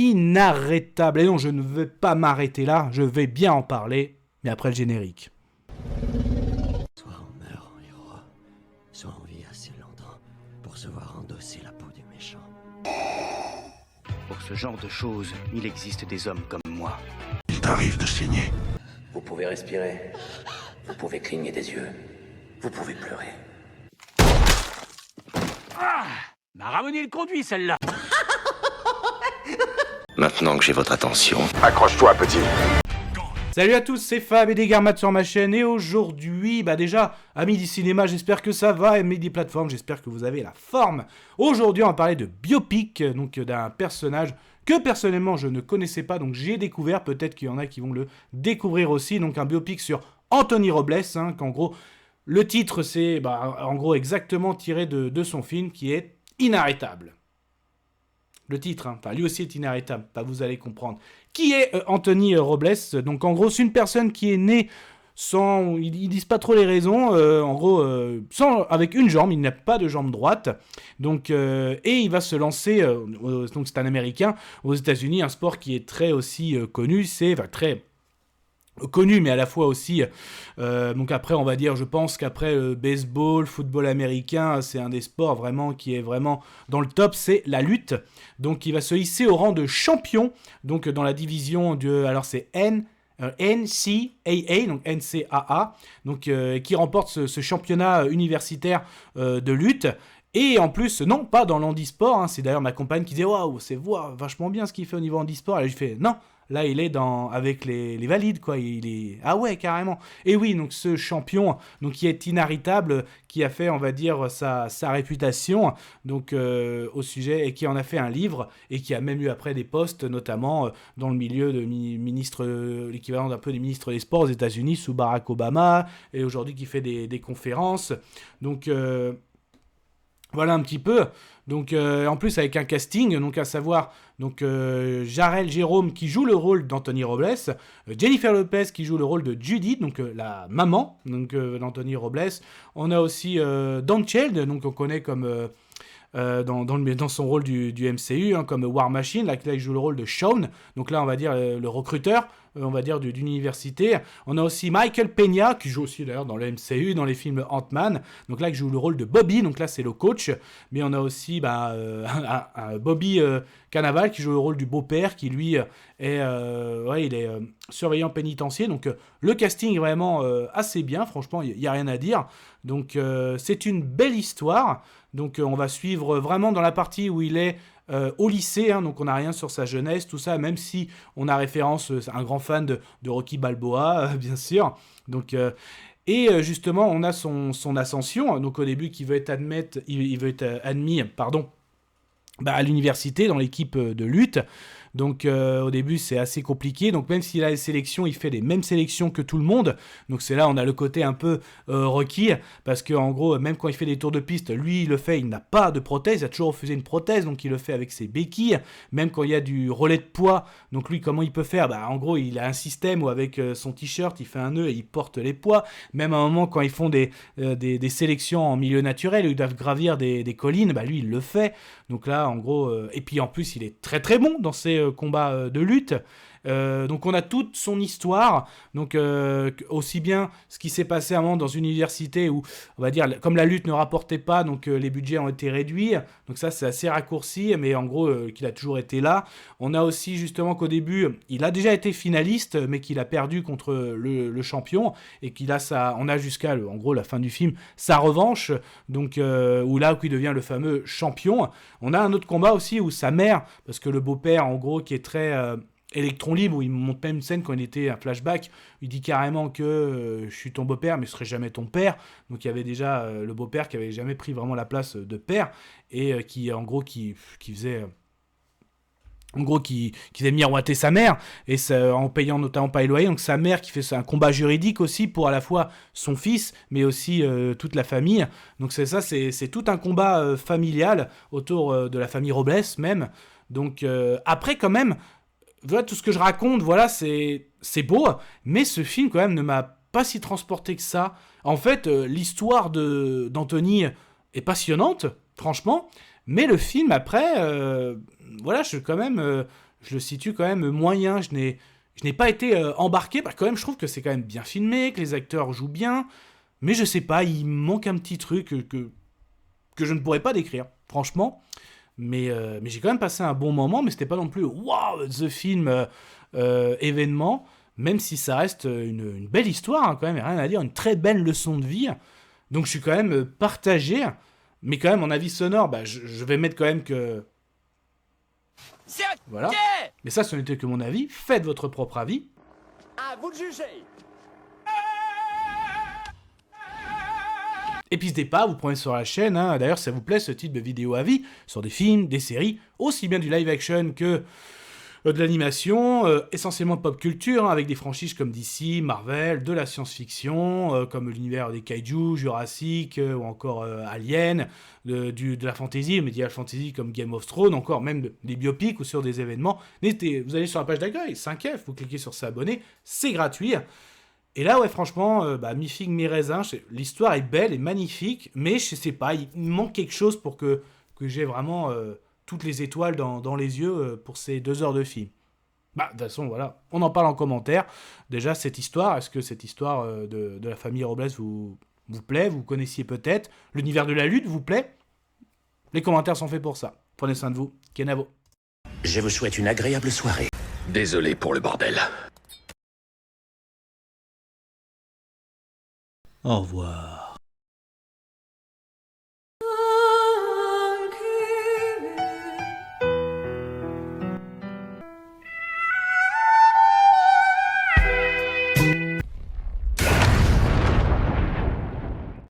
inarrêtable. Et non, je ne vais pas m'arrêter là, je vais bien en parler, mais après le générique. Soit on meurt en héros, soit on vit assez longtemps pour se voir endosser la peau du méchant. Pour ce genre de choses, il existe des hommes comme moi. Il t'arrive de saigner. Vous pouvez respirer, vous pouvez cligner des yeux, vous pouvez pleurer. Ah, m'a ramené le conduit, celle-là. Maintenant que j'ai votre attention, Accroche-toi, petit. Salut à tous, c'est Fab et des Garmat sur ma chaîne et aujourd'hui, déjà, amis du cinéma, j'espère que ça va, amis des plateformes, j'espère que vous avez la forme. Aujourd'hui, on va parler de biopic, donc d'un personnage que personnellement je ne connaissais pas, donc j'ai découvert, peut-être qu'il y en a qui vont le découvrir aussi, donc un biopic sur Anthony Robles, qu'en gros, le titre c'est en gros exactement tiré de son film qui est Inarrêtable. Le titre, lui aussi est inarrêtable, vous allez comprendre. Qui est Anthony Robles? Donc en gros, c'est une personne qui est née sans... Ils disent pas trop les raisons, en gros, avec une jambe, il n'a pas de jambe droite. Donc, et il va se lancer, donc c'est un Américain, aux États-Unis, un sport qui est très aussi connu, très connu, mais à la fois aussi, donc après on va dire, je pense qu'après le baseball, football américain, c'est un des sports vraiment qui est vraiment dans le top, c'est la lutte. Donc il va se hisser au rang de champion, donc dans la division alors c'est NCAA, donc NCAA, donc qui remporte ce championnat universitaire de lutte. Et en plus, non, pas dans l'handisport, c'est d'ailleurs ma compagne qui disait « Waouh, c'est vachement bien ce qu'il fait au niveau handisport ». Et je fais « Non, là il est avec les valides, quoi, il est... Ah ouais, carrément ». Et oui, donc ce champion, donc qui est inarrêtable, qui a fait, on va dire, sa réputation, donc au sujet, et qui en a fait un livre, et qui a même eu après des postes, notamment dans le milieu de ministre, l'équivalent d'un peu des ministres des sports aux États-Unis, sous Barack Obama, et aujourd'hui qui fait des conférences, donc... Voilà un petit peu, donc en plus avec un casting, donc à savoir donc Jarell Jérôme qui joue le rôle d'Anthony Robles, Jennifer Lopez qui joue le rôle de Judy, donc la maman donc d'Anthony Robles. On a aussi Don Cheadle, donc on connaît comme dans son rôle du MCU, comme War Machine, là il joue le rôle de Sean, donc là on va dire le recruteur, on va dire d'une université. On a aussi Michael Peña, qui joue aussi d'ailleurs dans le MCU, dans les films Ant-Man, donc là qui joue le rôle de Bobby, donc là c'est le coach, mais on a aussi Bobby Cannavale qui joue le rôle du beau-père, qui lui il est surveillant pénitentiaire, donc le casting est vraiment assez bien, franchement il n'y a rien à dire, donc c'est une belle histoire, donc on va suivre vraiment dans la partie où il est au lycée, donc on n'a rien sur sa jeunesse, tout ça, même si on a référence, c'est un grand fan de Rocky Balboa, bien sûr, donc... Et justement, on a son ascension, donc au début, il veut être admis à l'université, dans l'équipe de lutte. Donc au début, c'est assez compliqué. Donc même s'il a les sélections, il fait les mêmes sélections que tout le monde. Donc c'est là, on a le côté un peu Rocky, parce qu'en gros, même quand il fait des tours de piste, lui, il le fait, il n'a pas de prothèse, il a toujours refusé une prothèse, donc il le fait avec ses béquilles. Même quand il y a du relais de poids, donc lui, comment il peut faire? En gros, il a un système où avec son t-shirt, il fait un nœud et il porte les poids. Même à un moment, quand ils font des sélections en milieu naturel, où ils doivent gravir des collines, lui, il le fait. Donc là, en gros, et puis en plus, il est très très bon dans ses combats de lutte. Donc on a toute son histoire, donc aussi bien ce qui s'est passé à un moment dans une université où, on va dire, comme la lutte ne rapportait pas, donc les budgets ont été réduits, donc ça c'est assez raccourci, mais en gros qu'il a toujours été là. On a aussi justement qu'au début, il a déjà été finaliste, mais qu'il a perdu contre le champion, et on a jusqu'à, en gros, la fin du film, sa revanche, donc où il devient le fameux champion. On a un autre combat aussi où sa mère, parce que le beau-père, en gros, qui est très... Électron Libre, où il montre même une scène quand il était un flashback, il dit carrément que je suis ton beau-père mais je serai jamais ton père, donc il y avait déjà le beau-père qui avait jamais pris vraiment la place de père, et qui faisait miroiter sa mère, et ça, en payant notamment pas les loyers, donc sa mère qui fait un combat juridique aussi pour à la fois son fils mais aussi toute la famille, donc c'est tout un combat familial autour de la famille Robles même, donc après quand même, voilà, tout ce que je raconte, voilà, c'est beau, mais ce film, quand même, ne m'a pas si transporté que ça. En fait, l'histoire d'Anthony est passionnante, franchement, mais le film, après, voilà, je le situe quand même moyen. Je n'ai pas été embarqué, parce que quand même, je trouve que c'est quand même bien filmé, que les acteurs jouent bien, mais je sais pas, il manque un petit truc que je ne pourrais pas décrire, franchement. Mais j'ai quand même passé un bon moment, mais c'était pas non plus waouh, the film événement, même si ça reste une belle histoire, hein, quand même, rien à dire, une très belle leçon de vie. Donc je suis quand même partagé, mais quand même en avis sonore, bah, je vais mettre quand même que... Voilà. Mais ça, ce n'était que mon avis. Faites votre propre avis. À vous de juger. Et puis n'hésitez pas, vous prenez sur la chaîne, hein. D'ailleurs, si ça vous plaît, ce type de vidéo avis, sur des films, des séries, aussi bien du live action que de l'animation, essentiellement de pop culture, hein, avec des franchises comme DC, Marvel, de la science-fiction, comme l'univers des kaiju, Jurassic, ou encore Alien, de la fantasy, medieval fantasy comme Game of Thrones, encore même des biopics ou sur des événements. N'hésitez, vous allez sur la page d'accueil, 5F, vous cliquez sur s'abonner, c'est gratuit. Et là, ouais, franchement, mi-figue, mi-raisin, l'histoire est belle et magnifique, mais je sais pas, il manque quelque chose pour que j'ai vraiment toutes les étoiles dans les yeux pour ces 2 heures de film. Bah, de toute façon, voilà, on en parle en commentaire. Déjà, cette histoire, est-ce que cette histoire de la famille Robles vous plaît, vous connaissiez peut-être? L'univers de la lutte vous plaît? Les commentaires sont faits pour ça. Prenez soin de vous. Kenavo. Je vous souhaite une agréable soirée. Désolé pour le bordel. Au revoir.